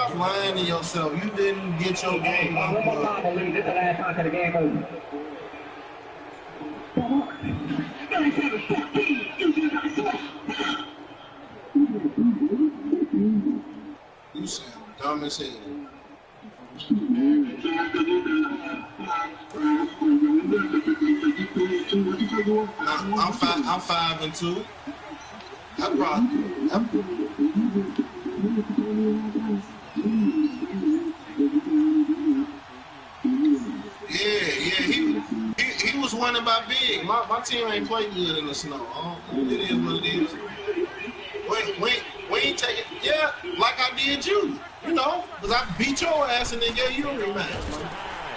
Stop lying to yourself. You didn't get your game on. This is the last time to the game over. You sound dumb as hell. I'm 5-2. I brought. He was winning by big. My team ain't played good in the snow. It is what it is. We ain't taking. Yeah, like I did you. You know, because I beat your ass and then gave you a rematch, man.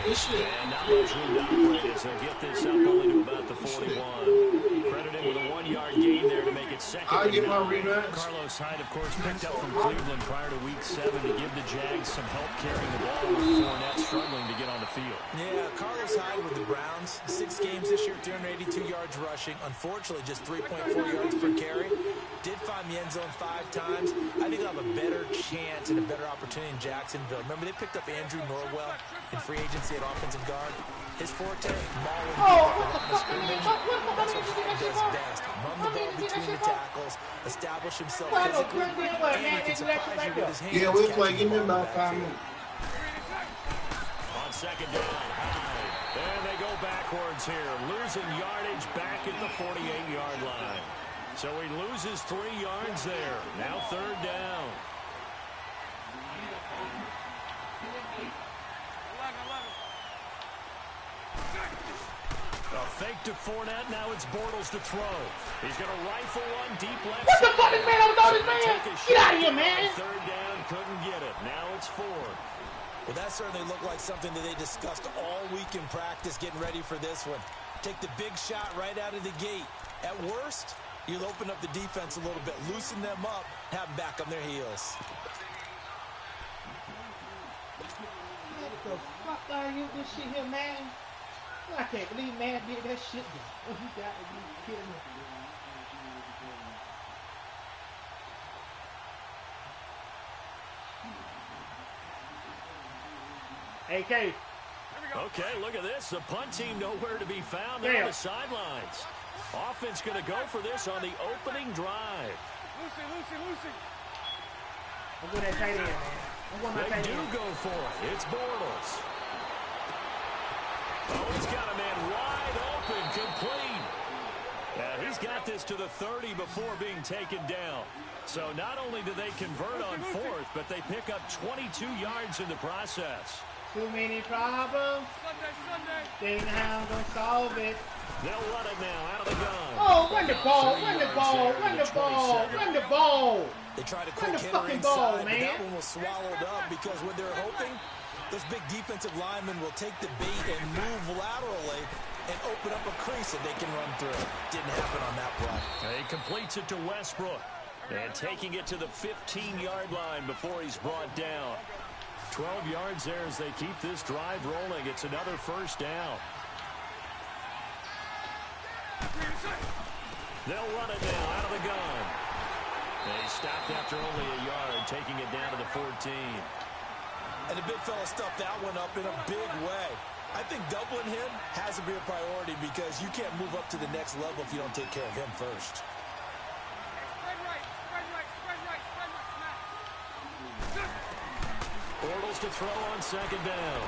This shit. And not much room to operate as they get this up only to about the 41. Credited with a 1-yard gain there to make it second. I get my rematch. Carlos Hyde, of course, picked up from Cleveland prior to Week 7 to give the Jags some help carrying the ball with Fournette struggling to get on the field. Yeah, Carlos Hyde with the Browns. 6 games this year, 282 yards rushing. Unfortunately, just 3.4 yards per carry. Did find the end zone 5 times. I think they'll have a better chance and a better opportunity in Jacksonville. Remember, they picked up Andrew Norwell in free agency at offensive guard. His forte, mauling people around the scrimmage. That's what he does best. Run the ball between the tackles, establish himself physically, and he can surprise you with his hands. Yeah, we'll play. Give me about 5 minutes. On second down, Hyde. And they go backwards here, losing yardage back at the 48-yard line. So he loses 3 yards there. Now third down. A fake to Fournette. Now it's Bortles to throw. He's going to rifle one deep left. What the fuck is man on this man? Get out of here, man. Third down, couldn't get it. Now it's 4. Well, that certainly looked like something that they discussed all week in practice, getting ready for this one. Take the big shot right out of the gate. At worst, you'll open up the defense a little bit, loosen them up, have them back on their heels. What the fuck are you this shit here, man? I can't believe man did that shit. You got to be kidding me. AK. Okay, look at this. The punt team nowhere to be found. They're on the sidelines. Offense going to go for this on the opening drive. Lucy. I'm going to tight end, man. They do go for it. It's Bortles. Oh, he's got a man wide open, complete. He's got this to the 30 before being taken down. So not only do they convert on 4th, but they pick up 22 yards in the process. Too many problems. They know how I'm going to solve it. They'll run it now out of the gun. Oh, run the ball. They try to quick hitter inside, but that one was swallowed up because when they're hoping, those big defensive linemen will take the bait and move laterally and open up a crease that they can run through. Didn't happen on that play. He completes it to Westbrook. And taking it to the 15-yard line before he's brought down. 12 yards there as they keep this drive rolling. It's another first down. They'll run it now out of the gun. They stopped after only a yard, taking it down to the 14. And the big fella stuffed that one up in a big way. I think doubling him has to be a priority because you can't move up to the next level if you don't take care of him first. Bortles to throw on second down.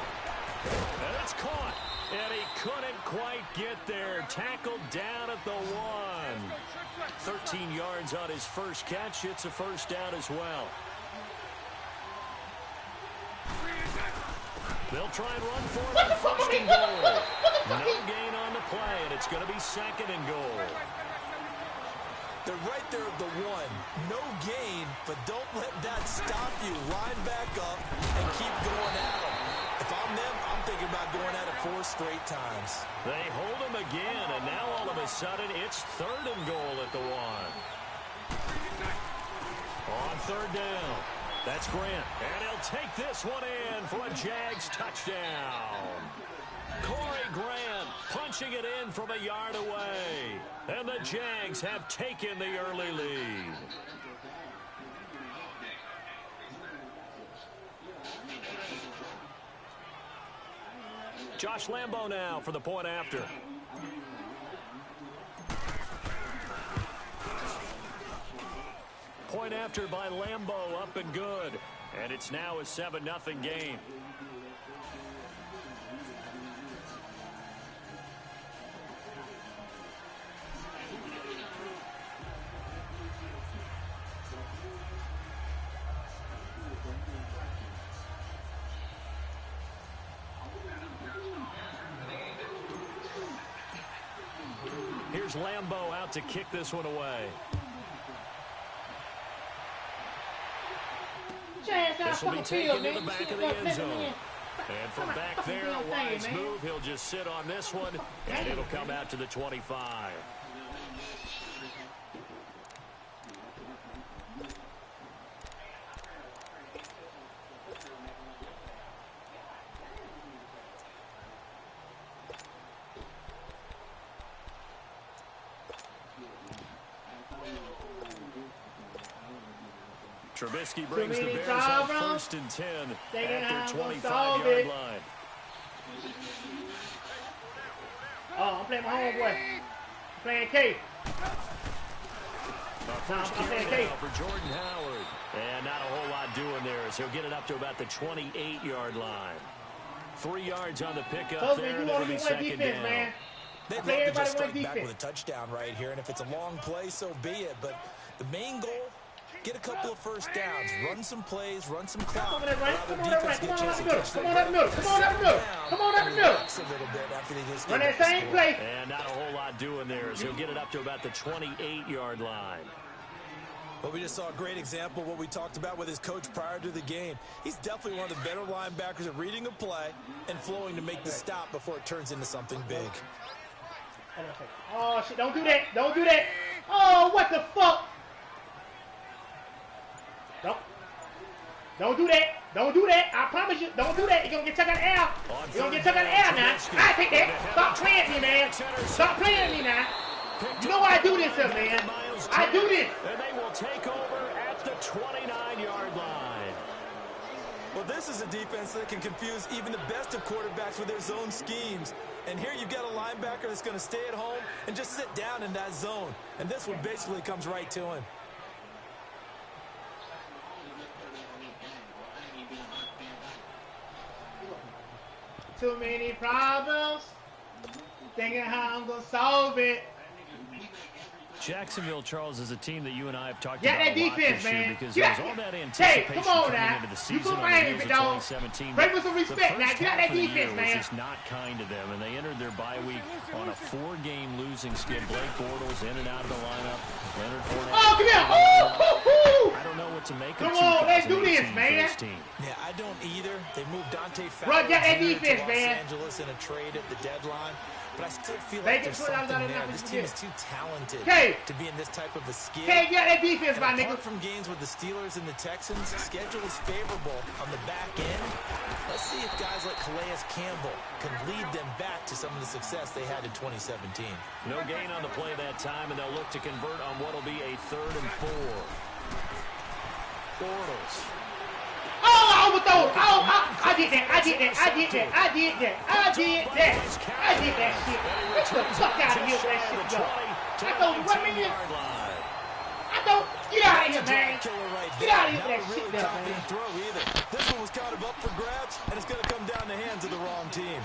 And it's caught. And he couldn't quite get there. Tackled down at the 1. 13 yards on his first catch. It's a first down as well. They'll try and run for it. First and goal. No gain on the play, and it's going to be second and goal. They're right there at the 1. No gain, but don't let that stop you. Line back up and keep going at them. If I'm them, I'm thinking about going at it 4 straight times. They hold him again, and now all of a sudden it's third and goal at the 1. On third down. That's Grant, and he'll take this one in for a Jags touchdown. Corey Grant punching it in from a yard away. And the Jags have taken the early lead. Josh Lambo now for the point after. Point after by Lambo, up and good. And it's now a 7-0 game. Here's Lambo out to kick this one away. This will be taken to the back of the end zone. And from back there, a wise move. He'll just sit on this one, and it'll come out to the 25. Trubisky brings the Bears up 1st and 10 at their 25-yard line. Oh, I'm playing my homeboy. I'm playing K. First carry now for Jordan Howard. And not a whole lot doing there as he'll get it up to about the 28-yard line. 3 yards on the pickup there, and it'll be second down. Man. They'd love to just strike back with a touchdown right here, and if it's a long play, so be it. But the main goal, get a couple of first downs, run some plays, run some clock. Come on that right, come on that right, come on that middle, come on that middle, come on that middle, come on that middle. Run that same play. And not a whole lot doing there as he'll get it up to about the 28-yard line. Well, we just saw a great example of what we talked about with his coach prior to the game. He's definitely one of the better linebackers at reading a play and flowing to make the stop before it turns into something big. Oh, shit, don't do that, don't do that. Oh, what the fuck? Don't do that. Don't do that. I promise you. Don't do that. You're going to get took out of air. You're going to get took out of air now. I take that. Stop playing with me, man. Stop playing with me now. You know why I do this, man. I do this. And they will take over at the 29-yard line. Well, this is a defense that can confuse even the best of quarterbacks with their zone schemes. And here you've got a linebacker that's going to stay at home and just sit down in that zone. And this one basically comes right to him. Too many problems. Thinking how I'm going to solve it. Jacksonville, Charles, is a team that you and I have talked about a lot defense, this year man. because there was all that anticipation coming into the season on the heels of 2017. Break with some respect now. Get out that defense, man. Was just not kind to them, and they entered their bye week on a 4-game losing skid. Blake Bortles in and out of the lineup. Leonard Fournette. Oh, come here. Oh, I don't know what to make of come on, let's do this, man. Yeah, I don't either. They moved Dante Fowler Jr. to Los Angeles in a trade at the deadline. But I still feel like there's something there. This team is too talented to be in this type of a skid. Get that defense, my nigga. Apart from games with the Steelers and the Texans, schedule is favorable on the back end. Let's see if guys like Calais Campbell can lead them back to some of the success they had in 2017. No gain on the play that time, and they'll look to convert on what will be a 3rd and 4. Bortles. Oh, I overthrow it. Oh, I did that. I did that. I did that. I did that. I did that. I did that shit. Get the fuck out of here with that shit, yo. I don't run in. I don't. Get out of here, man. Get out of here with that shit, there, man. This one was kind of up for grabs, and it's going to come down the hands of the wrong team.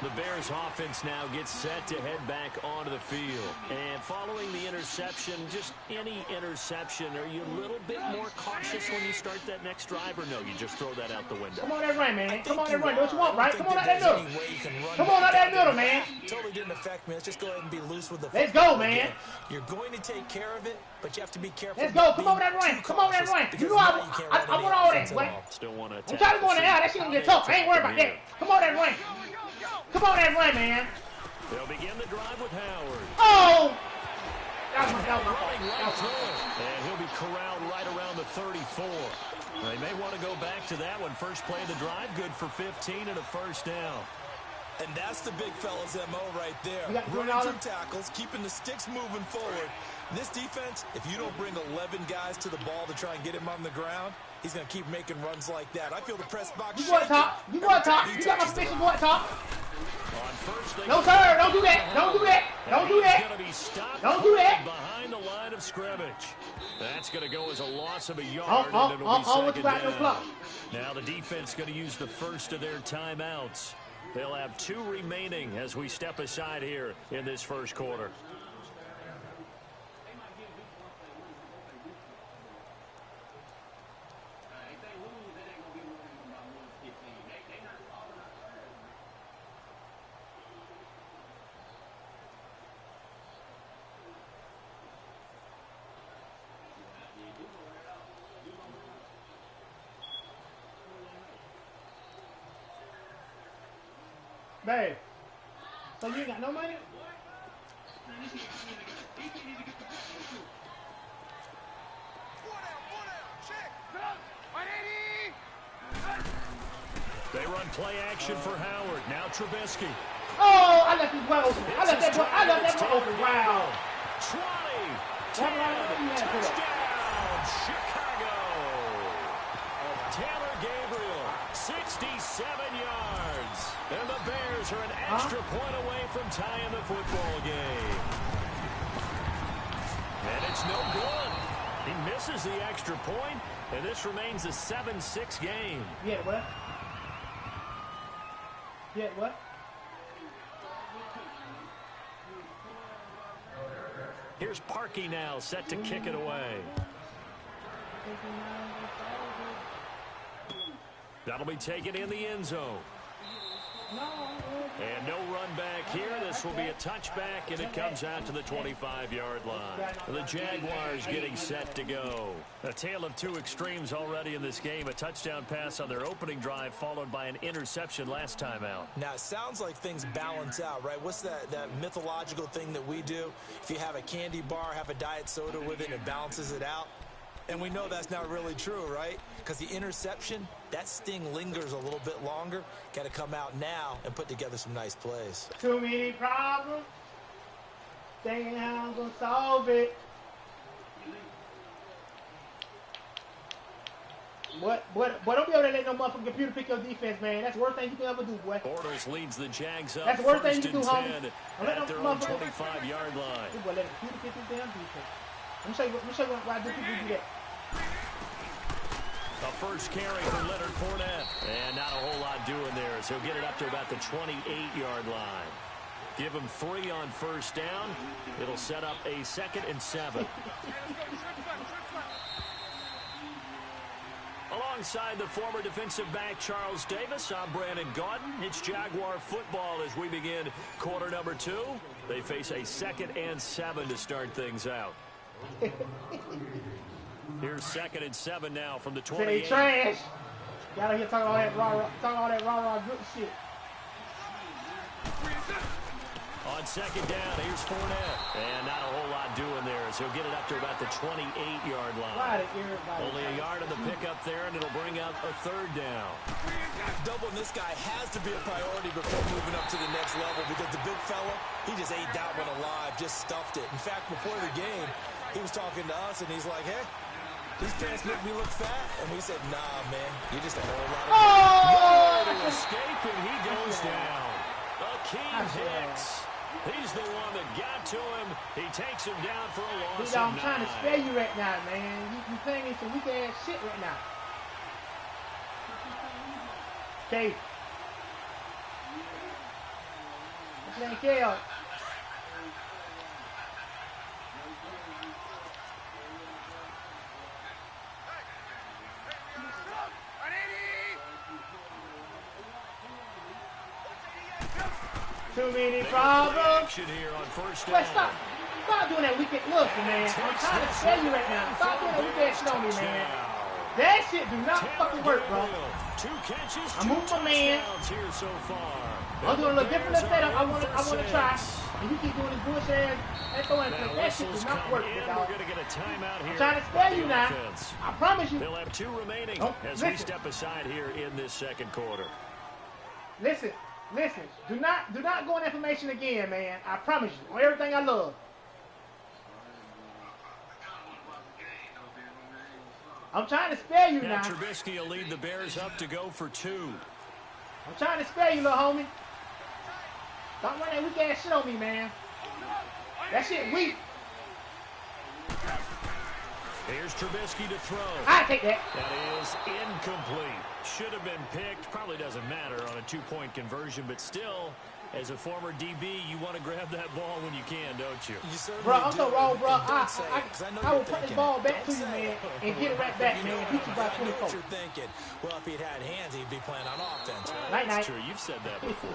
The Bears offense now gets set to head back onto the field. And following the interception, just any interception, are you a little bit more cautious when you start that next drive, or no, you just throw that out the window? Come on that run, man. Come on that run. What you want, right? Come on out that middle. Come on out that middle, man. Totally didn't affect me. Let's just go ahead and be loose with the Let's go, man. You're going to take care of it, but you have to be careful. Let's go. Come on that run. Come on that run. You know I want all that, boy. Still want to I'm trying to go on the air. That shit gonna get tough. I ain't worried about that. Come on that run. Come on that run, man. They'll begin the drive with Howard. Oh! That was running right through it. And he'll be corralled right around the 34. They may want to go back to that one. First play of the drive, good for 15 and a first down. And that's the big fella's MO right there. Running through tackles, keeping the sticks moving forward. This defense, if you don't bring 11 guys to the ball to try and get him on the ground, he's going to keep making runs like that. I feel the press box shaking. You want to talk. You got my suspicion, you want to talk. No, sir. Don't do that. Don't do that. Don't do that. Don't do that. Behind the line of scrimmage. That's going to go as a loss of a yard. And it'll be second down. Now the defense going to use the first of their timeouts. They'll have 2 remaining as we step aside here in this first quarter. Babe, so you ain't got no money? They run play action for Howard. Now Trubisky. Oh, I left his boy open. I left that boy open. Wow. 20. Touchdown, Chicago. Taylor Gabriel, 67 yards. And the Bears are an extra point away from tying the football game. And it's no good. He misses the extra point, and this remains a 7-6 game. Yeah, what? Yeah, what? Here's Parkey now, set to kick it away. That'll be taken in the end zone. And no run back here. This will be a touchback, and it comes out to the 25-yard line. The Jaguars getting set to go. A tale of 2 extremes already in this game. A touchdown pass on their opening drive, followed by an interception last time out. Now, it sounds like things balance out, right? What's that mythological thing that we do? If you have a candy bar, have a diet soda with it, it balances it out. And we know that's not really true, right? Because the interception, that sting lingers a little bit longer. Got to come out now and put together some nice plays. Too many problems. Thinking how I'm going to solve it. Boy, don't be able to let no motherfucking computer pick your defense, man. That's the worst thing you can ever do, boy. Bortles leads the Jags up. That's the worst thing you can do, homie. At their own 25-yard line. Boy, let the computer pick his damn defense. Let me show you why I do people do that. The first carry for Leonard Fournette. And not a whole lot doing there as he'll get it up to about the 28-yard line. Give him 3 on first down. It'll set up a 2nd and 7. Alongside the former defensive back Charles Davis, I'm Brandon Gaudin. It's Jaguar football as we begin quarter number 2. They face a 2nd and 7 to start things out. Here's 2nd and 7 now from the 28. Say trash. Y'all here talking all that rah-rah good shit. On 2nd down, here's Fournette. And not a whole lot doing there as he'll get it up to about the 28-yard line. Only a yard on the pickup there, and it'll bring up a 3rd down. Doubling this guy has to be a priority before moving up to the next level because the big fella, he just ate that one alive, just stuffed it. In fact, before the game, he was talking to us, and he's like, hey, these pants make me look fat. And we said, nah, man, you're just a whole lot of to escape, and he goes down. Akeem Hicks. He's the one that got to him. He takes him down for a loss. I'm trying to spare you right now, man. You playing me some weak-ass shit right now. Okay. This ain't Kale. Too many problems. Here on first down. Wait, stop doing that wicked look, man. I'm trying to tell you right now. Stop doing that wicked shit on me, man. That shit do not fucking work, bro. I'm moving my man. So I'm doing a little different setup. I want to try. And you keep doing this bullshit and throwing it. That shit do not work, dog. I'm trying to spare you now. I promise you. They'll have 2 remaining as we step aside here in this 2nd quarter. Listen, Listen, do not go in that formation again, man. I promise you, on everything I love. I'm trying to spare you now. Trubisky will lead the Bears up to go for 2. I'm trying to spare you, little homie. Don't run that weak ass shit on me, man. That shit weak. Here's Trubisky to throw. I take that. That is incomplete. Should have been picked. Probably doesn't matter on a 2-point conversion, but still, as a former DB, you want to grab that ball when you can, don't you? Bro, I'm so wrong, bro. I will put this ball back to you, man, and get it right back, man. Beat you by 24. You're thinking, well, if he'd had hands, he'd be playing on offense. Night, night. That's true. You've said that before.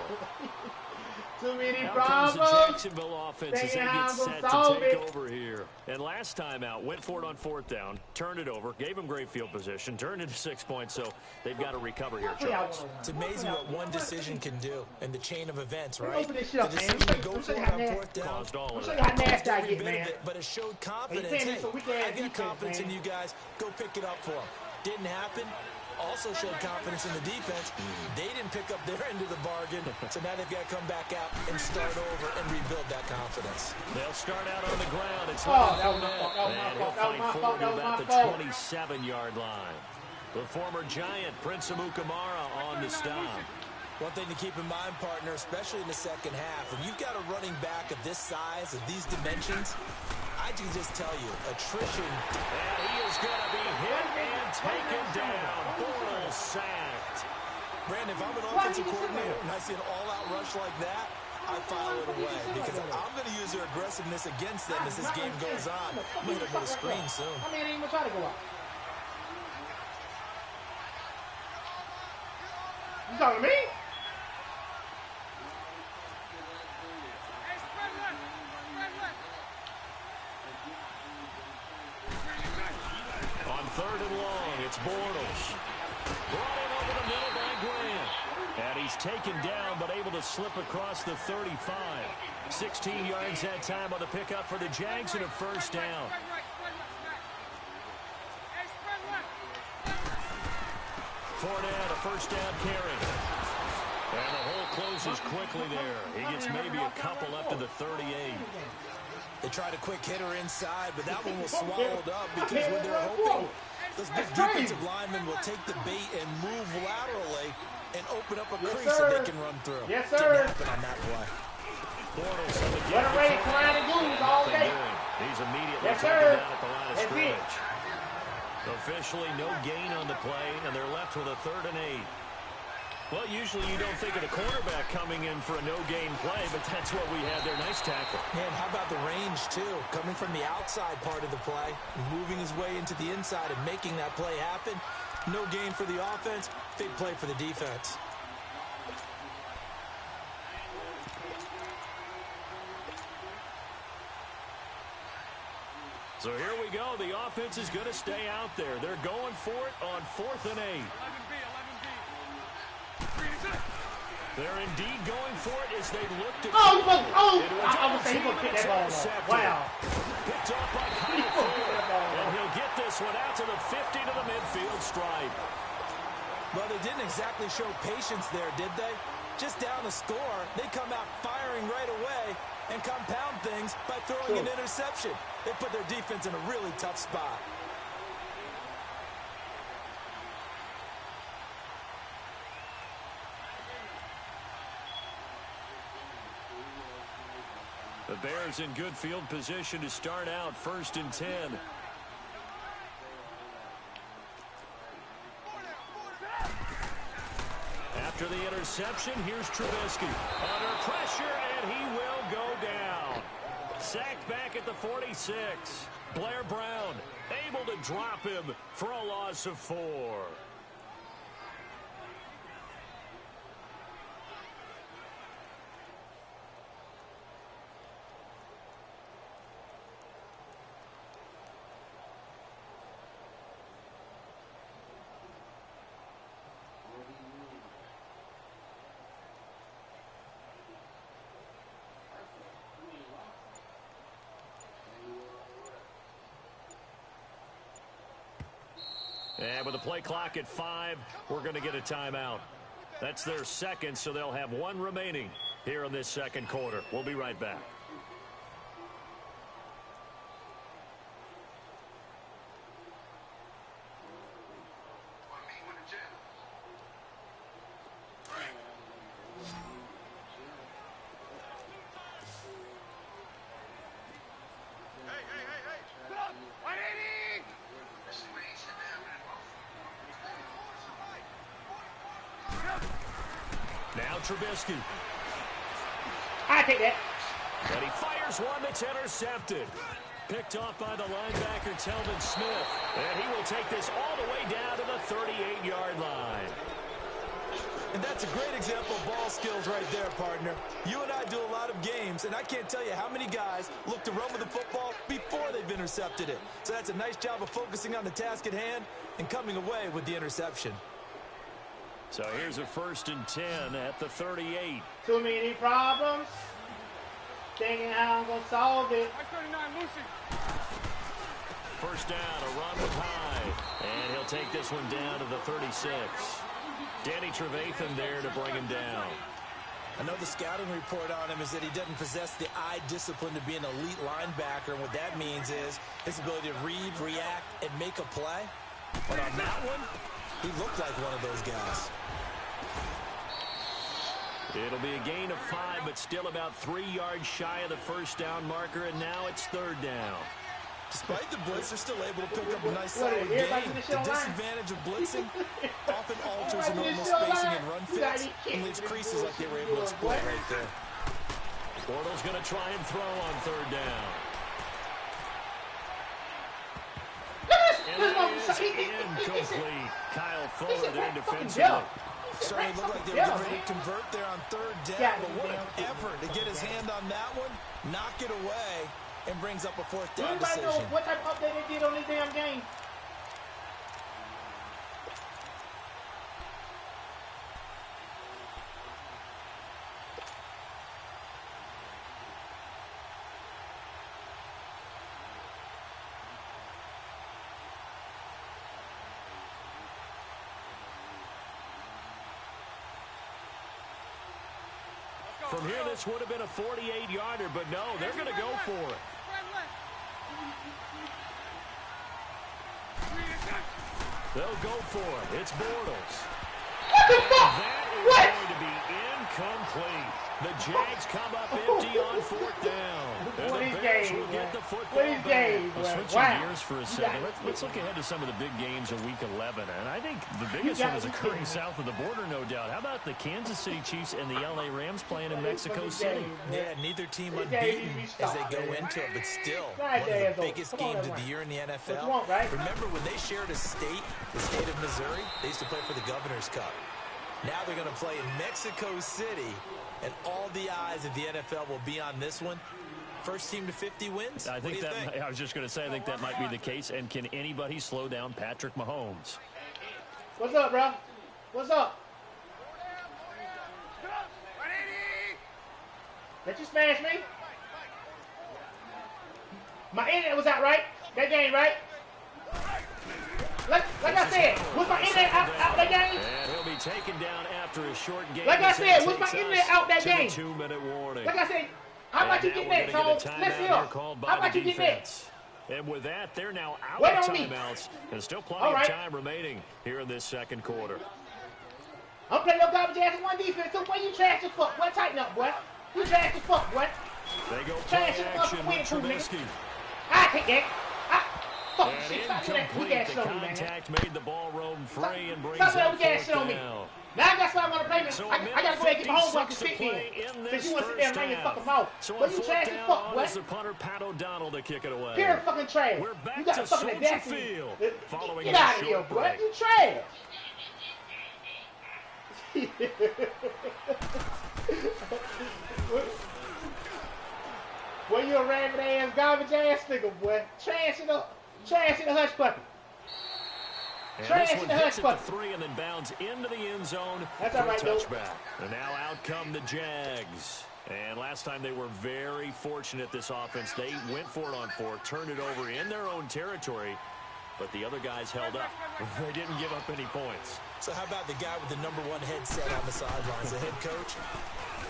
Too many Now problems. comes the Jacksonville offense as they get set to take over here. And last time out, went for it on 4th down, turned it over, gave them great field position, turned into 6 points, so they've got to recover here, Charles. It's amazing what one decision can do in the chain of events, right? Open this shit up, The man. decision to go for it on 4th down, Caused all of Show you that. how nasty I get, man. but it showed confidence. Hey, Hey, so we can I got defense, confidence man. in you guys. Go pick it up for them. Didn't happen. Also showed confidence in the defense. They didn't pick up their end of the bargain, so now they've got to come back out and start over and rebuild that confidence. They'll start out on the ground. It's that was my fault. and he'll fight forward to about the 27-yard line. The former Giant, Prince Amukamara, on the stop. One thing to keep in mind, partner, especially in the second half, when you've got a running back of this size, of these dimensions, I can just tell you, attrition. And he is going to be hit and taken down. Bortles sacked. Brandon, if I'm an offensive coordinator and I see an all-out rush like that, I file it away because I'm going to use their aggressiveness against them as this game goes on. I'm going to hit them with a screen soon. I mean, I ain't even try to go out. You talking to me? On 3rd and long, it's Bortles. Brought in over the middle by Grant. And he's taken down, but able to slip across the 35. 16 yards that time on the pickup for the Jags and a 1st down. Fournette, a 1st down carry. And the hole closes quickly there. He gets maybe a couple up to the 38. They tried a quick hitter inside, but that one was swallowed up because when they're hoping those big defensive linemen will take the bait and move laterally and open up a crease that they can run through. Yes, sir. Didn't happen on that play. Bortles on the Let him ready, crying and goons all day. He's immediately Yes, taken sir. down at the line of That's it. scrimmage. Officially no gain on the play, and they're left with a 3rd and 8. Well, usually you don't think of the quarterback coming in for a no-gain play, but that's what we had there. Nice tackle. Man, how about the range, too? Coming from the outside part of the play, moving his way into the inside and making that play happen. No gain for the offense, big play for the defense. So here we go. The offense is going to stay out there. They're going for it on 4th and 8. They're indeed going for it as they look to... I was saying he was going to pick that ball up. Wow. Picked off by Kyle Ford. And he'll get this one out to the 50 to the midfield stripe. Well, they didn't exactly show patience there, did they? Just down the score, they come out firing right away and compound things by throwing an interception. They put their defense in a really tough spot. The Bears in good field position to start out 1st and 10. After the interception, here's Trubisky. Under pressure, and he will go down. Sacked back at the 46. Blair Brown able to drop him for a loss of 4. And with the play clock at 5, we're going to get a timeout. That's their second, so they'll have one remaining here in this second quarter. We'll be right back. Now Trubisky. I take that. And he fires one that's intercepted. Picked off by the linebacker, Telvin Smith. And he will take this all the way down to the 38-yard line. And that's a great example of ball skills right there, partner. You and I do a lot of games, and I can't tell you how many guys look to run with the football before they've intercepted it. So that's a nice job of focusing on the task at hand and coming away with the interception. So here's a 1st and 10 at the 38. Too many problems. Thinking how I'm going to solve it. First down, a run with Hyde. And he'll take this one down to the 36. Danny Trevathan there to bring him down. I know the scouting report on him is that he doesn't possess the eye discipline to be an elite linebacker. And what that means is his ability to read, react, and make a play. But on that one, he looked like one of those guys. It'll be a gain of 5, but still about 3 yards shy of the first down marker, and now it's 3rd down. Despite the blitz, they're still able to pick up a nice solid gain. The disadvantage of blitzing often alters the normal spacing and run fits and leaves creases like they were able to exploit right there. Bortles going to try and throw on 3rd down. And that is incomplete. Kyle Fuller there defensively. Certainly looked like they were getting ready to convert there on 3rd down, but what an effort to get his hand on that one, knock it away, and brings up a 4th down decision. Anybody know what type of update they did on this damn game? From here, this would have been a 48-yarder, but no, they're going to go for it. They'll go for it. It's Bortles. What the fuck? That is What? going to be incomplete. The Jags come up empty on 4th down. And What the is Bears game, will get the man? football What is back. game, Well, man? switching Wow. gears for a second, let's look ahead to some of the big games of Week 11. And I think the biggest got one is me occurring kidding. south of the border, no doubt. How about the Kansas City Chiefs and the L.A. Rams playing in Mexico City? Yeah, neither team unbeaten as they go into it, but still one of the biggest games of the year in the NFL. Remember when they shared a state, the state of Missouri, they used to play for the Governor's Cup. Now they're going to play in Mexico City, and all the eyes of the NFL will be on this one. First team to 50 wins? I think that. I was just going to say, I think that might be the case. And can anybody slow down Patrick Mahomes? What's up, bro? What's up? Did you smash me? My internet was out, right? That game, right? Like I said, was my internet out that game? And he'll be taken down after a short game. Like I said, was my internet out that game? 2-minute warning. Like I said, how about you get next, Holmes? Let's see. How about you get next? And with that, they're now out Wait of on me. timeouts. And still plenty of time remaining here in this second quarter. I'm playing your garbage ass one defense. So when you trash as fuck, boy, tighten up, boy. You trash as fuck, boy. They go Trash play as fuck, action win with two, Trubisky. I take that. Fuck And shit. Stop with that weak incomplete. ass The shit on me, man. contact made the ball roam free and brings Stop with that up weak ass 4th shit on me. down. Now that's why I want to play me. So I got to go ahead and get my homework and 56 sit to in. play in Since this you want to sit there and first run your half. fucking mouth. So But on you 4th trash as down, fuck, boy. is the punter Pat O'Donnell to kick it away. Pure fucking trash. We're back You got to fucking Soldier audacity. Field following Get a out of here, short boy. break. You trash. Boy, you a ragged ass, garbage ass nigga, boy. Trash in the hush puppy. And Trash this in one the hits hush at puppy. the 3 and then bounds into the end zone That's for all right, a though. touchback. And now out come the Jags. And last time they were very fortunate, this offense. They went for it on 4th, turned it over in their own territory. but the other guys held up. They didn't give up any points. So how about the guy with the #1 headset on the sidelines, the head coach?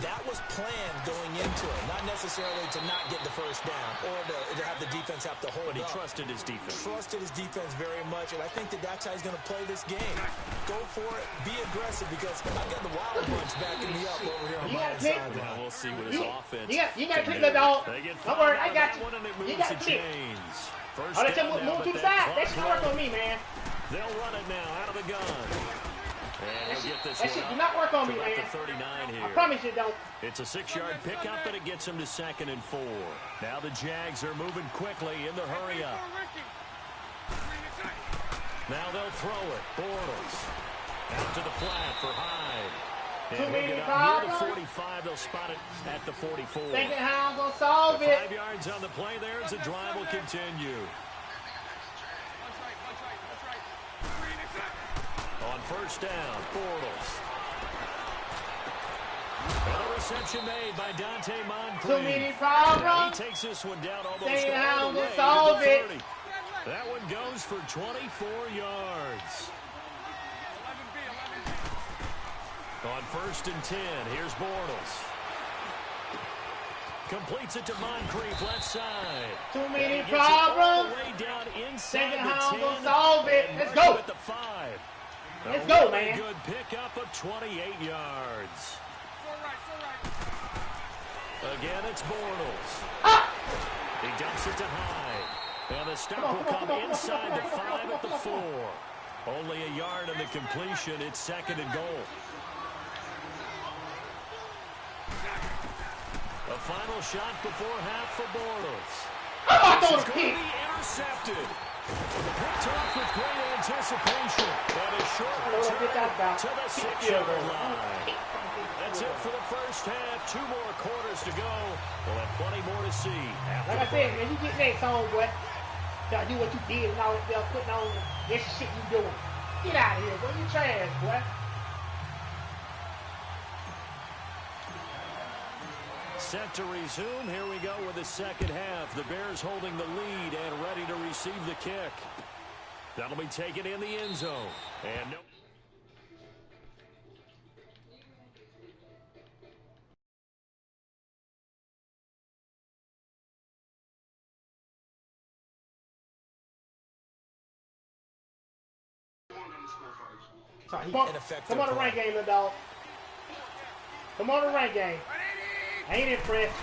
That was planned going into it, not necessarily to not get the first down or to have the defense have to hold But he up. trusted his defense. Trusted his defense very much, and I think that's how he's going to play this game. Go for it, be aggressive, because I got the Wild Bunch backing me up over here on my sideline. Now we'll see what his offense. You got to click the dog. They get Don't worry, I five got on that one, and it you. You moves got to to click. James. First Oh, let's down just now, move but to the that side. clock That should work running. on me, man. They'll run it now out of the gun. And he'll get this That one shit do up not work on to me, about man. the 39 here. I promise you don't. It's a 6-yard pickup, and it gets him to 2nd and 4. Now the Jags are moving quickly in the hurry-up. Now they'll throw it. Bortles out to the flat for Hyde. And he'll get up near the 45. They'll spot it at the 44. Thinking how I'm going to solve it. 5 yards on the play there as the drive will continue. On first down, Bortles. And a reception made by Dante Moncrief. Too many problems. He takes this one down almost Thinking how all I'm the going way to solve to the it. 30. That one goes for 24 yards. On first and 10, here's Bortles. Completes it to Moncrief, left side. Too many And he gets it all problems. the way down inside Thinking the how I'm 10. going to solve it. And Let's marks go. him at the 5. Let's A go, really man. good pickup of 28 yards. Again, it's Bortles. Ah! He dumps it to Hyde. And the stop will come inside the 5 at the 4. Only a yard on the completion. It's 2nd and goal. A final shot before half for Bortles. I This thought is it going to was be intercepted. Picked off with great anticipation. And a short return to the 6-yard line. That's it for the first half. 2 more quarters to go. We'll have plenty more to see after Like I the said, break. man, you get next home, boy. Try to do what you did and all that stuff, putting on this shit you doing. Get out of here, boy. You trash, boy. Set to resume. Here we go with the second half. The Bears holding the lead and ready to receive the kick. That'll be taken in the end zone. And no. Sorry, come on the rank game, little dog. Come on the rank game. I ain't impressed.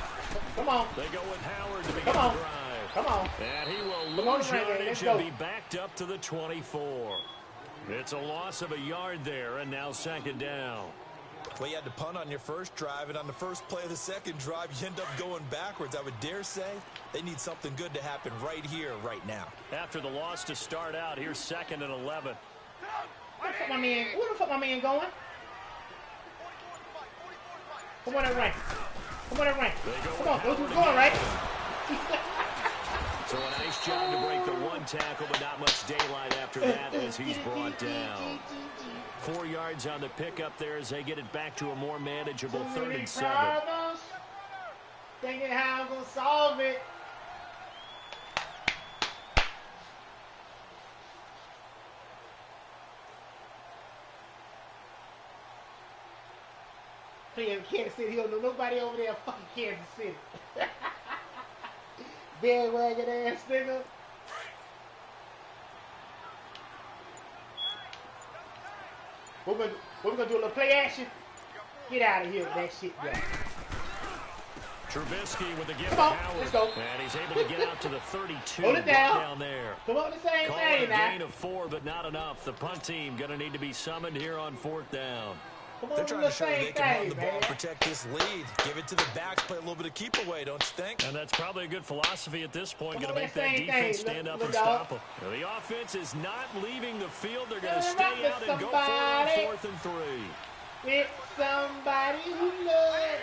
Come on. They go with Howard to begin Come on. the drive. Come on. And he will Come on, lose Randy, yardage let's and go. be backed up to the 24. It's a loss of a yard there, and now 2nd down. Well, you had to punt on your first drive, and on the first play of the second drive, you end up going backwards. I would dare say they need something good to happen right here, right now. After the loss to start out, here's 2nd and 11. Where the fuck my man going? Come on that rank. Come on that rank. Come on, those who's going, right? So a nice job to break the 1 tackle, but not much daylight after that as he's brought down. 4 yards on the pickup there as they get it back to a more manageable 3rd and 7. Thinking how I'm going to solve it. Playing Kansas City, he don't know nobody over there fucking Kansas City. Bandwagon ass nigga. We're gonna do a little play action. Get out of here with that shit, bro. Trubisky with the give Come to on, Howard. let's go. And he's able to get out to the 32. Hold it down. Down there. Come on, the same Call thing it a now. gain of 4, but not enough. The punt team going to need to be summoned here on 4th down. Come on, They're do trying the to show same they can run the thing, ball, man. protect this lead. Give it to the backs, play a little bit of keep away, don't you think? And that's probably a good philosophy at this point. Come Going to on, make that that same defense thing. stand up Look and out. stop them. The offense is not leaving the field. They're going to Turn stay up out to and go for it on somebody. 4th and 3. It's somebody who loves.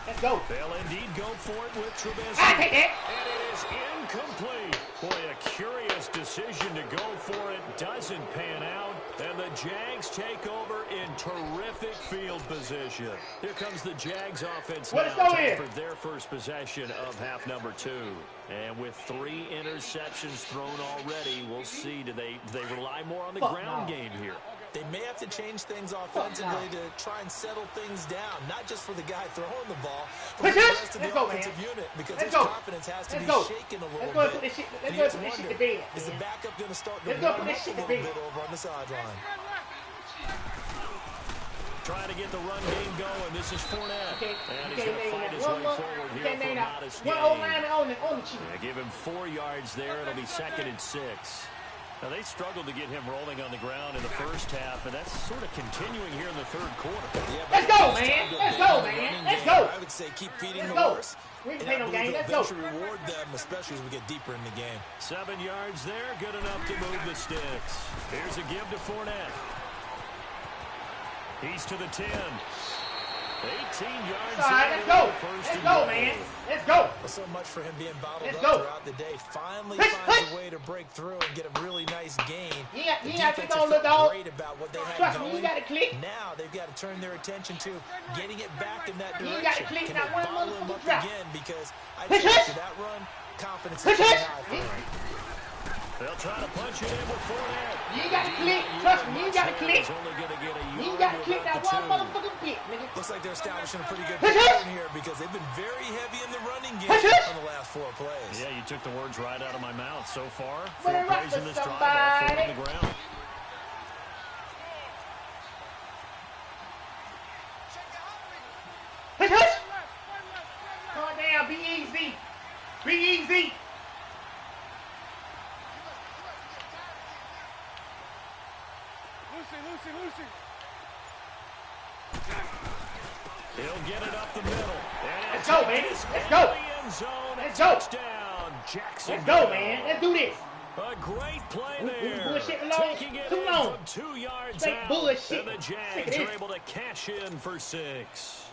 Let's go. They'll indeed go for it with Trubisky. I take it. And it is incomplete. Boy, a curious decision to go for it. Doesn't pan out. And the Jags take over in terrific field position. position. Here comes the Jags offense Let's now go in. for their first possession of half number 2. And with 3 interceptions thrown already, we'll see. Do they rely more on the ground game here? They may have to change things offensively to try and settle things down, not just for the guy throwing the ball, but for the rest of the offensive unit, because his confidence has to be shaken a little bit. Let's go put this shit to bed. Is the backup going to start to warm up a little bit over on the sideline? Trying to get the run game going. This is Fournette. And he's going to fight his way forward here for a modest gain. Give him 4 yards there. It'll be 2nd and 6. Now, they struggled to get him rolling on the ground in the first half, and that's sort of continuing here in the third quarter. Yeah, let's go, man. Let's go, man. Let's go. I would say keep feeding the horse. We ain't playing no game. Let's go. Reward them, especially as we get deeper in the game. 7 yards there, good enough to move the sticks. Here's a give to Fournette. He's to the 10. 18 yards. All right, let's go. Let's go, man. Let's go. Well, so much for him being bottled up throughout the day. Finally finds a way to break through and get a really nice gain. You got to go, little dog. Great about what they have Trust going. me, you got to click. Now they've got to turn their attention to getting it back in that direction. You got to click. Can Not they one bottle him up drop. again? Because I think after that run, confidence is high for him. They'll try to punch it in with Fournette. You got to click. Trust me, you got to click. You got to click that one motherfucking bit, nigga. Looks like they're establishing a pretty good pattern here because they've been very heavy in the running game on the last 4 plays. Yeah, you took the words right out of my mouth so far. 4 Better rock plays in this drive, all 4 on the ground. Calm down, be easy. Be easy. Lucy. He'll get it up the middle. Let's go, baby. Let's go. Let's go. Touchdown, Jackson. Let's go, man. Let's do this. A great play there. Bullshit long. Taking it Too long. from 2 yards Straight out. bullshit. And the Jags are able to cash in for 6.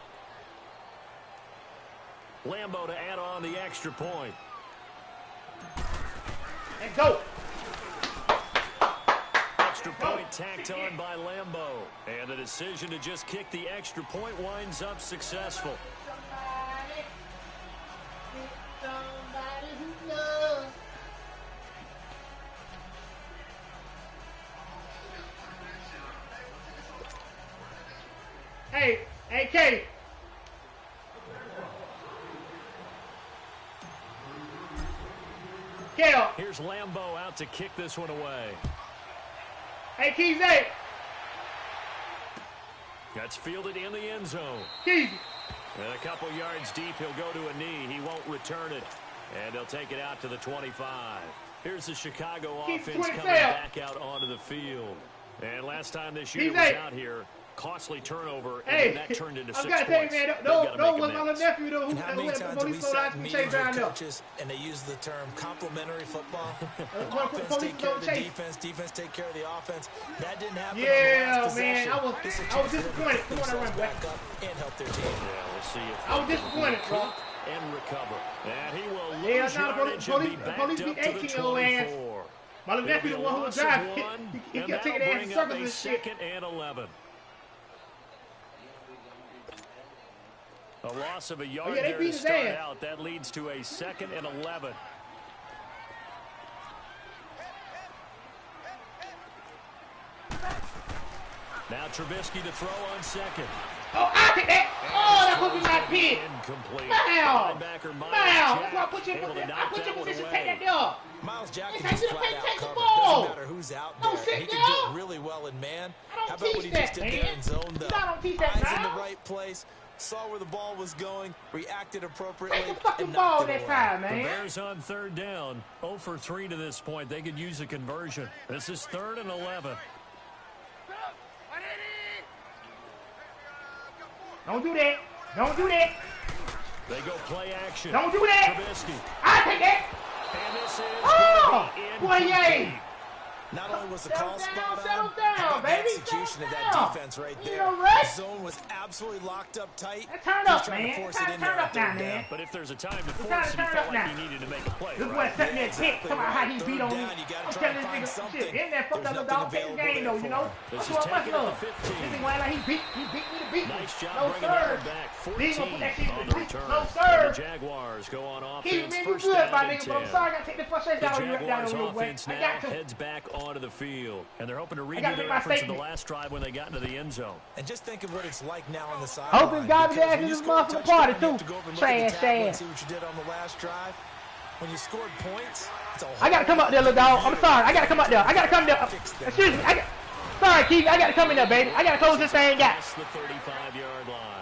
Lambo to add on the extra point. Let's go. Extra point tacked on by Lambo. And the decision to just kick the extra point winds up successful. Somebody who knows. Hey, Katie. Kel. Here's Lambo out to kick this one away. Hey, Keezy. That's fielded in the end zone. Keezy. And a couple yards deep, he'll go to a knee. He won't return it. And they'll take it out to the 25. Here's the Chicago offense coming back out onto the field. And last time this unit was out here, costly turnover, and then that turned into 6 points. I've got to tell you, man, those was my nephew, though, who how many had times the have we police sat in chase meetings down with there. coaches and they use the term complementary football? Offense take care of the defense take care of the offense. That didn't happen on the last possession. I was disappointed. Come on, run back up and help their team. Yeah, we'll see if I was disappointed, bro. And recover. And he will Yeah, lose yardage and be backed up to the 24. My little nephew, the one who was driving, he kept taking their ass in circles and shit. 2nd and 11. A loss of a yard there to start out. That leads to a 2nd and 11. Now Trubisky to throw on 2nd. Oh, I take that. Oh, that put me in my pit. Incomplete. Now. Linebacker Miles That's why I Jack put you in able to knock position that one to away. take that dog. Miles Jack Yes, can just I flat did. out Take the cover. ball. Doesn't matter who's out Don't there. sit He can down. do it really well in man. I don't How about what teach he just that, did there man. in zone, though? I don't teach that, Eyes in Miles. the right place, saw where the ball was going, reacted appropriately, Take the fucking and ball knocked it that away. time, The man. Bears on 3rd down. 0 for 3 to this point. They could use a conversion. This is 3rd and 11. Don't do that. Don't do that. They go play action. Don't do that. Trubisky. I take that. And this is Oh, going to be boy, yay. incomplete. Not only was the call spot Settle on, down, the baby. execution of that defense right there. Zone was absolutely locked up tight. Turn up, man. Turn up now, man. But if there's a time to force it, he felt like he needed to make a play. This boy set me a kick. Come on, how he beat on me. I'm telling this nigga shit. In there, fuck the dog. Take the game, though, you know. This is taken at the 15. This nigga went like he beat me to beat me. Nice job no bringing that one back. 14 on the return. No, sir. The Jaguars go on offense. Keep me First good, down my and nigga, 10. but I'm sorry I got to take the frustration down real quick. Offense now heads back onto the field. And they're hoping to redo their efforts in the last drive when they got into the end zone. And just think of what it's like now on the sideline. Hoping God is asking this motherfucking party, too. Trash ass. See what you did on the last drive. When you scored points, I got to come up there, little dog. I'm sorry. I got to come up there. Excuse me. Sorry, Keith. I got to come in there, baby. I got to close this thing out. The 35-yard line.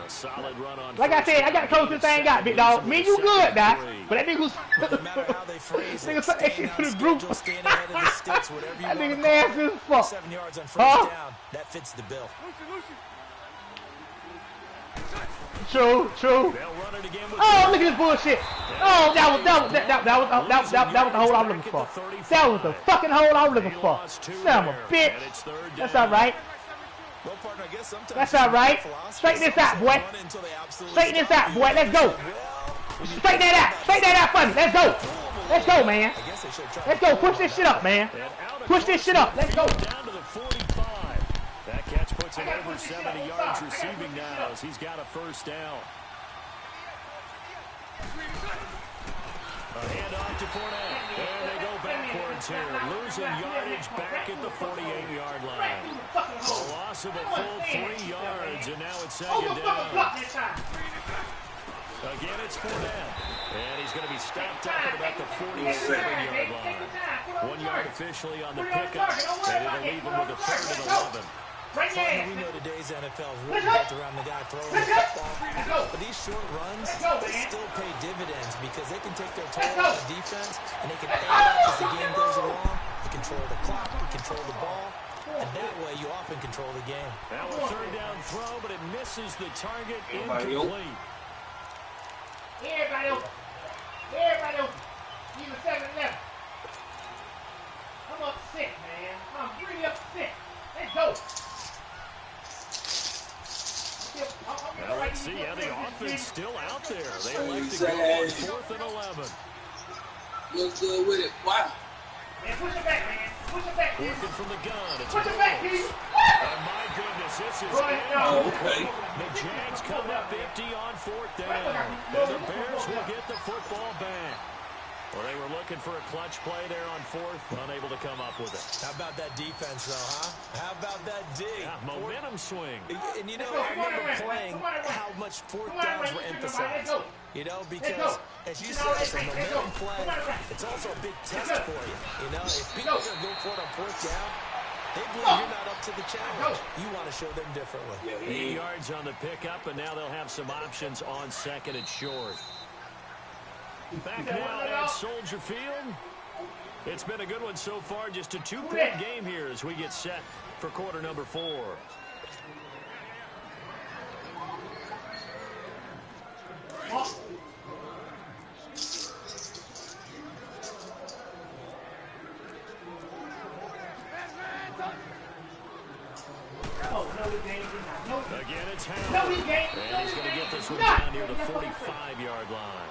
A solid run on. Like I said, I got to close this thing out, big dog. Me, you good, Doc. But that nigga was... nigga put that shit to the group. That nigga nasty as fuck. 7 yards on first down. That fits the bill. True. Oh, look at this bullshit. Oh, that was the hole I was looking for. That was the fucking hole I was looking for. Son of a bitch. That's all right. That's all right. Straighten this out, boy. Straighten this out, boy. Let's go. Straighten that out. Straighten that out for me. Let's go. Let's go, man. Let's go. Push this shit up, man. Push this shit up. Let's go. Down to the 45. That catch puts him over 70 yards receiving now as he's got a first down. A handoff to Fournette. There they go backwards here. Losing yardage back at the 48-yard line. A loss of a full 3 yards, and now it's second down. Again, it's Fournette. And he's going to be stopped up at about the 47-yard line. 1 yard officially on the pickup, and it'll leave him with a third and 11. We know today's NFL is really built around the guy throwing the football. But these short runs, they still pay dividends because they can take their toll on the defense and they can add up as the game goes along. You control the clock, you control the ball, and that way you often control the game. Now a third down throw, but it misses the target, incomplete. Everybody open. Even 7 left. I'm up 6, man. I'm really up 6. Let's go. Well, let's see how the offense still out there. They elect to go on 4th and 11. What's good with it? Wow. Man, push it back, man. Push it back, Working from the gun. It's push it back, Keith. And my goodness, this is okay. The Jags come up empty on 4th down. And the Bears will get the football back. Well, they were looking for a clutch play there on 4th, unable to come up with it. How about that defense, though, huh? How about that D? Yeah, momentum swing. And you know, I remember playing how much 4th downs were emphasized. You know, because, as you said, it's a momentum play. It's also a big test for you. You know, if people are going to go for it on 4th down, they believe you're not up to the challenge. You want to show them differently. 8 yards on the pickup, and now they'll have some options on 2nd and short. Back now at Soldier Field. It's been a good one so far. Just a 2-point game here as we get set for quarter number 4. Again, it's Howard. And he's going to get this one down near the 45-yard line.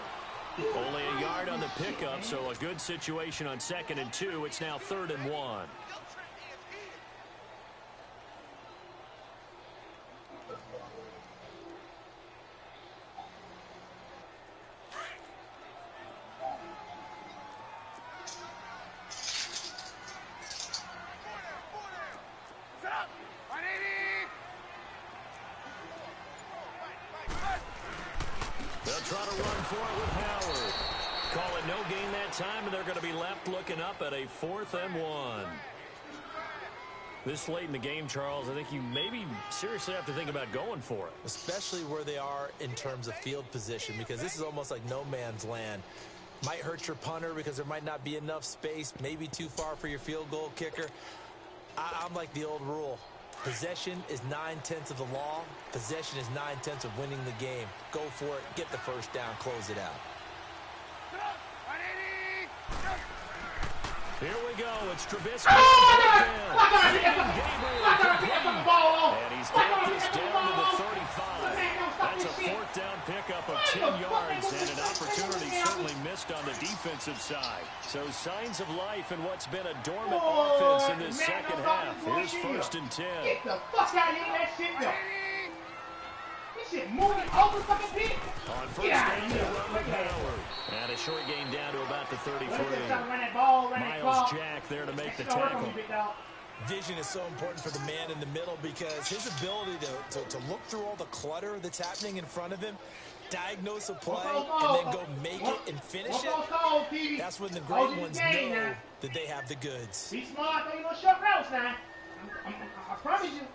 Only a yard on the pickup, so a good situation on 2nd and 2. It's now 3rd and 1. They'll try to run for it with Howard. Call it no gain that time, and they're going to be left looking up at a 4th and 1. This late in the game, Charles, I think you maybe seriously have to think about going for it. Especially where they are in terms of field position, because this is almost like no man's land. Might hurt your punter because there might not be enough space, maybe too far for your field goal kicker. I'm like the old rule. Possession is 9/10 of the law. Possession is 9/10 of winning the game. Go for it. Get the first down. Close it out. Here we go. It's Trubisky. Oh, And he's got this down to the 35. That's a fourth down pickup of 10 yards and an opportunity certainly missed on the defensive side. So signs of life in what's been a dormant offense in this second half. Here's 1st and 10. Get the fuck out of here, that shit go. This shit moving over fucking pit. On 1st down, they run with Howard. And a short gain down to about the 33. Miles Jack there to make the tackle. Vision is so important for the man in the middle because his ability to look through all the clutter that's happening in front of him, diagnose a play, and then go make it and finish it. That's when the great ones know that they have the goods. Be smart, don't you know short routes now. I promise you.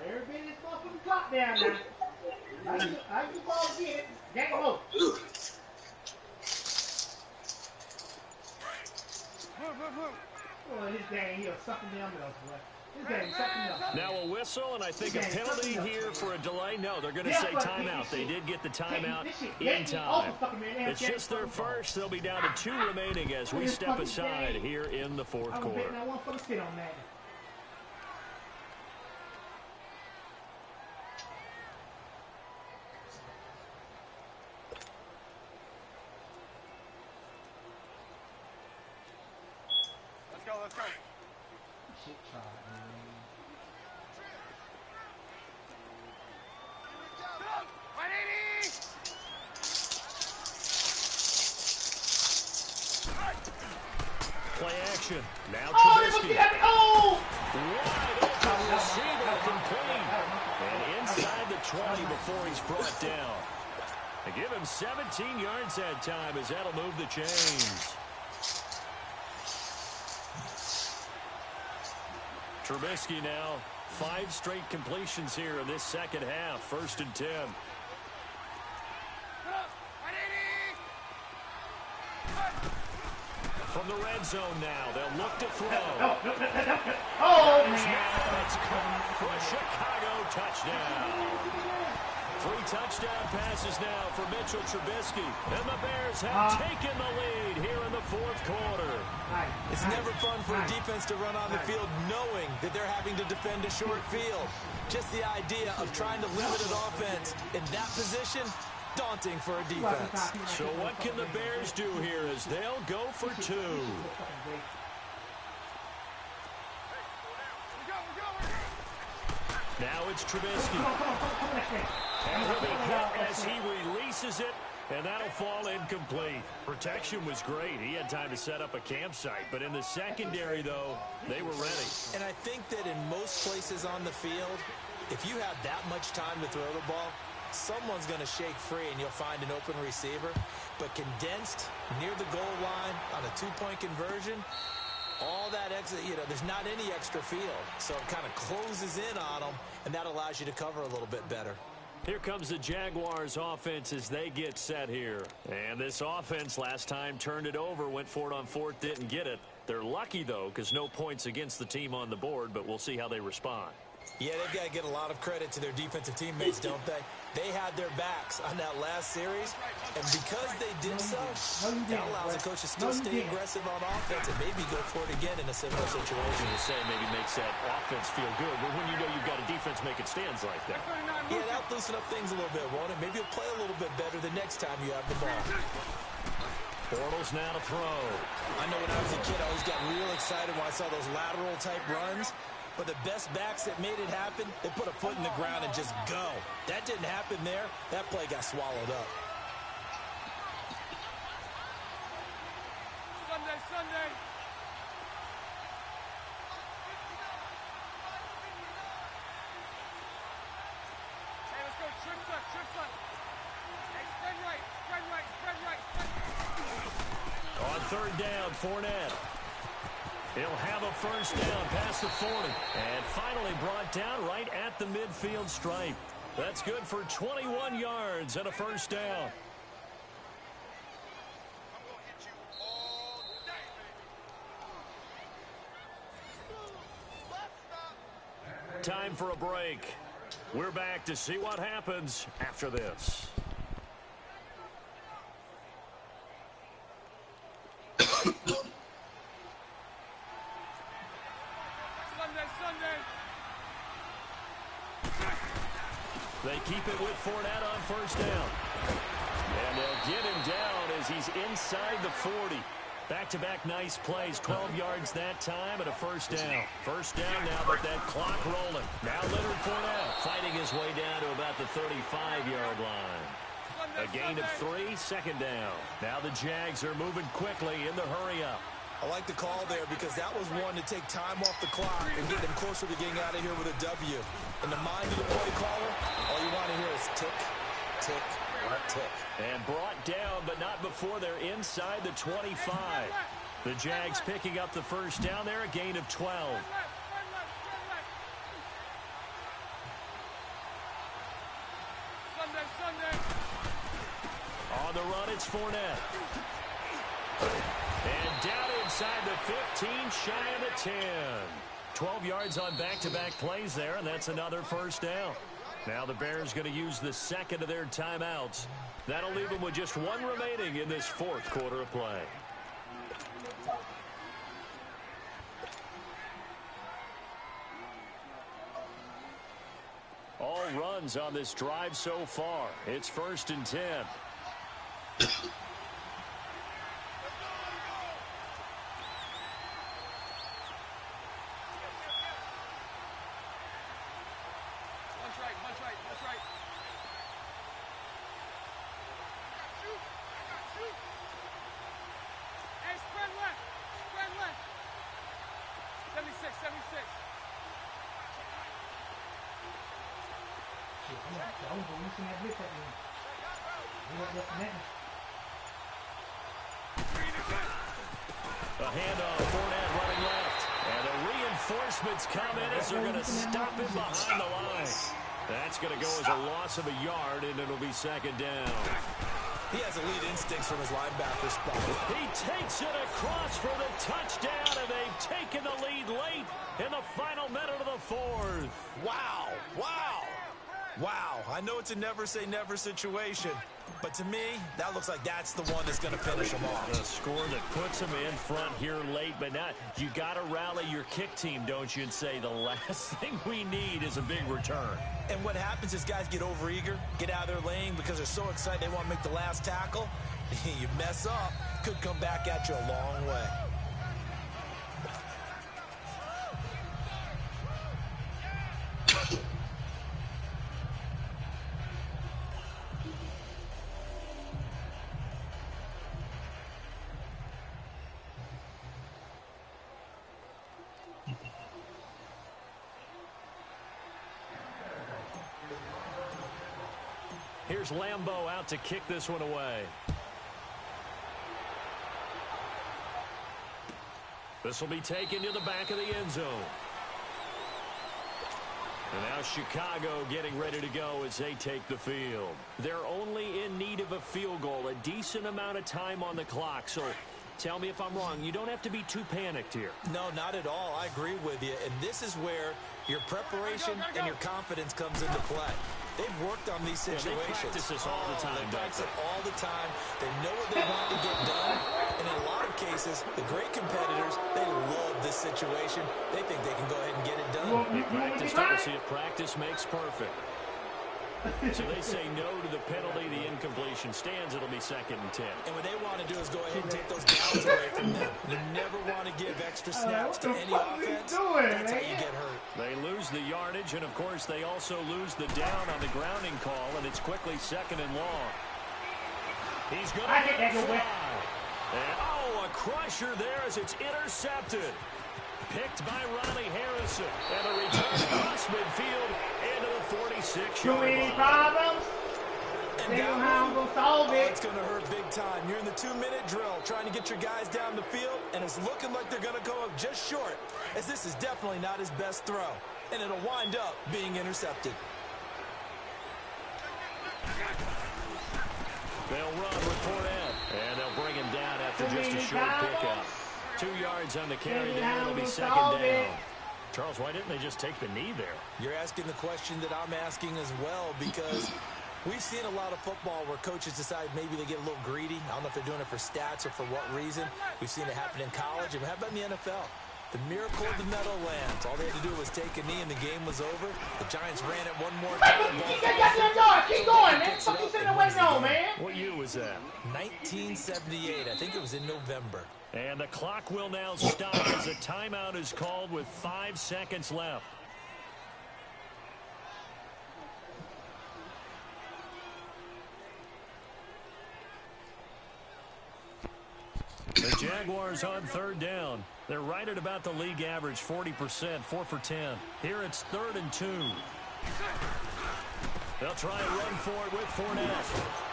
Every bit of this motherfucking clock down now. I can ball get it. Gang low. Oh, this game here something else, boy. This game something else. Now a whistle, and I think a penalty here for a delay. No, they're going to say timeout. They did get the timeout in time. It's just their first. They'll be down to 2 remaining as we step aside here in the 4th quarter. I want for the sit on that. Let's go. Shit, try, man. Play action. Now Trubisky. Oh! Wide open receiver complete. And inside the 20 before he's brought down. They give him 17 yards that time as that'll move the chains. Trubisky now, 5 straight completions here in this second half. 1st and 10. From the red zone now, they'll look to throw. Oh, man. That's caught for a Chicago touchdown. 3 touchdown passes now for Mitchell Trubisky. And the Bears have taken the lead here in the 4th quarter. It's never fun for a defense to run on the field knowing that they're having to defend a short field. Just the idea of trying to limit an offense in that position, daunting for a defense. So what can the Bears do here as they'll go for 2? Now it's Trubisky. And he'll be hit as he releases it, and that'll fall incomplete. Protection was great. He had time to set up a campsite, but in the secondary, though, they were ready. And I think that in most places on the field, if you have that much time to throw the ball, someone's going to shake free and you'll find an open receiver. But condensed near the goal line on a 2-point conversion, all that exit, there's not any extra field. So it kind of closes in on them, and that allows you to cover a little bit better. Here comes the Jaguars offense as they get set here. And this offense last time turned it over, went for it on 4th, didn't get it. They're lucky, though, because no points against the team on the board, but we'll see how they respond. Yeah, they've got to get a lot of credit to their defensive teammates, don't they? They had their backs on that last series, and because they did so, that allows the coach to still stay aggressive on offense and maybe go for it again in a similar situation. You say maybe makes that offense feel good, but when you know you've got a defense making stands like that. Yeah, that'll loosen up things a little bit, won't it? Maybe you'll play a little bit better the next time you have the ball. Bortles now to throw. I know when I was a kid, I always got real excited when I saw those lateral-type runs. But the best backs that made it happen, they put a foot in the ground and just go. That didn't happen there. That play got swallowed up. Sunday. Hey, let's go. Trip left. Hey, spread right. On 3rd down, Fournette. He'll have a 1st down past the 40. And finally brought down right at the midfield stripe. That's good for 21 yards and a 1st down. Time for a break. We're back to see what happens after this. They keep it with Fournette on first down. And they'll get him down as he's inside the 40. Back-to-back nice plays, 12 yards that time and a first down. First down now, but that clock rolling. Now Leonard Fournette fighting his way down to about the 35-yard line. A gain of 3, second down. Now the Jags are moving quickly in the hurry-up. I like the call there because that was one to take time off the clock and get them closer to getting out of here with a W. In the mind of the play caller, all you want to hear is tick, tick, tick. And brought down, but not before they're inside the 25. The Jags picking up the first down there, a gain of 12. Sunday. On the run, it's Fournette. And down inside the 15, shy of the 10. 12 yards on back-to-back plays there, and that's another first down. Now the Bears going to use the second of their timeouts. That'll leave them with just one remaining in this fourth quarter of play. All runs on this drive so far. It's 1st and 10. That's right. Hey, spread left. 76. A handoff, Fournette running left. And the reinforcements come in as they're going to stop him behind the line. That's going to go as a loss of a yard, and it'll be second down. He has elite instincts from his linebacker spot. He takes it across for the touchdown, and they've taken the lead late in the final minute of the fourth. Wow. I know it's a never-say-never situation, but to me, that looks like that's the one that's going to finish him off. The score that puts him in front here late, but not. You got to rally your kick team, don't you, and say the last thing we need is a big return. And what happens is guys get overeager, get out of their lane because they're so excited they want to make the last tackle. You mess up, could come back at you a long way. Here's Lambeau out to kick this one away. This will be taken to the back of the end zone. And now Chicago getting ready to go as they take the field. They're only in need of a field goal, a decent amount of time on the clock. So tell me if I'm wrong. You don't have to be too panicked here. No, not at all. I agree with you. And this is where your preparation and your confidence comes into play. They've worked on these situations. Yeah, they practice this all the time. They practice it all the time. They know what they want to get done. And in a lot of cases, the great competitors, they love this situation. They think they can go ahead and get it done. They practice it. We'll see if practice makes perfect. So they say no to the penalty. The incompletion stands. It'll be 2nd and 10. And what they want to do is go ahead and take those downs away from them. You never want to give extra snaps to any offense. That's how you get hurt. They lose the yardage, and, of course, they also lose the down on the grounding call, and it's quickly 2nd and long. He's going to fly. And, a crusher there as it's intercepted. Picked by Ronnie Harrison. And a return across midfield into the 46-yard line. Any problems? And They know how I'm going to solve it. It's going to hurt big time. You're in the 2-minute drill trying to get your guys down the field, and it's looking like they're going to go up just short, as this is definitely not his best throw, and it'll wind up being intercepted. They'll run with Fournette, and they'll bring him down after just a short pickup. 2 yards on the carry there. It'll be 2nd down. Charles, why didn't they just take the knee there? You're asking the question that I'm asking as well, because we've seen a lot of football where coaches decide maybe they get a little greedy. I don't know if they're doing it for stats or for what reason. We've seen it happen in college. And how about in the NFL? The miracle of the Meadowlands. All they had to do was take a knee and the game was over. The Giants ran it one more time. Keep that goddamn yard. Keep going, man. Fuck you sitting there waiting on, man. What year was that? 1978. I think it was in November. And the clock will now stop as a timeout is called with 5 seconds left. The Jaguars on third down. They're right at about the league average, 40%, 4 for 10. Here it's 3rd and 2. They'll try and run for it with Fournette.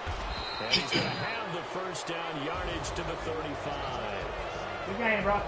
And he's going to have the first down yardage to the 35. Good game, bro.